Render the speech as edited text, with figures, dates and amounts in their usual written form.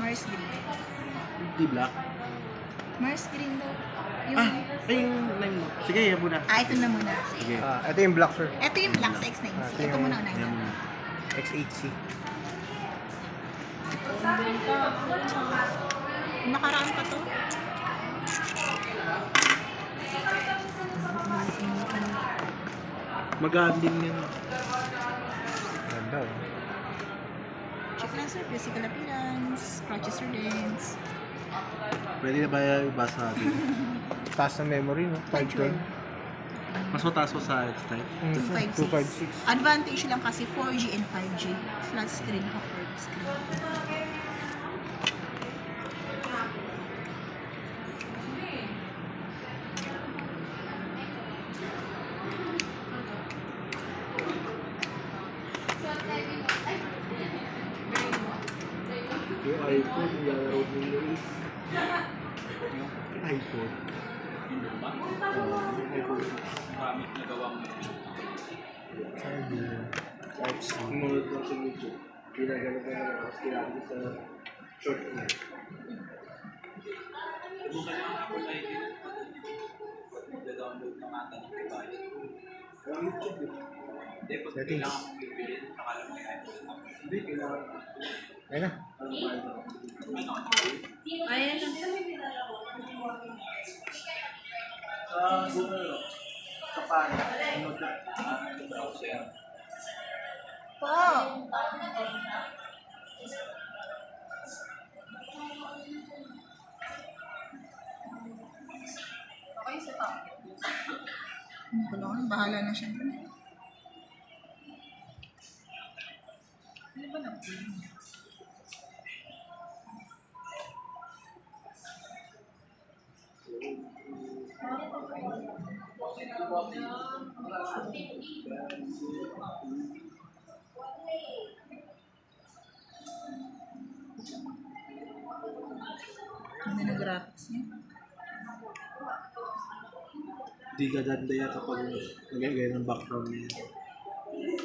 Mars Green. Di black. Mars Green daw. Yung... Ay, yung line mo. Sige, yan muna. ito na muna. Sige. Ito yung black, sir. Ito yung black sa X90. ito Ito yung- muna unahin. Yan muna. X8C. Nakaraan pa to. Magaan din yan. Ganda, oh. Check lang sir, physical appearance, crutches or dents. Pwede na ba ibasa natin? Taas na memory, no? 512. Mas mataas pa sa X-Type. 256. 256. Advantage lang kasi 4G and 5G. Flat screen, curved screen. Yung iPhone, lalaro nila is... iPhone. Yung iPhone. Type-C. Sumunod lang sa YouTube. Ginagano ka na tapos kailangan sa short niya. Settings. Hindi, kailangan. Ayun na. Ayan lang. Sa Google, kapan, Po! Okay sa top. Bahala na siya dun. Ano ba na? Ano na graphics niya? Di gaganda yan kapag nagagaya ng background niya.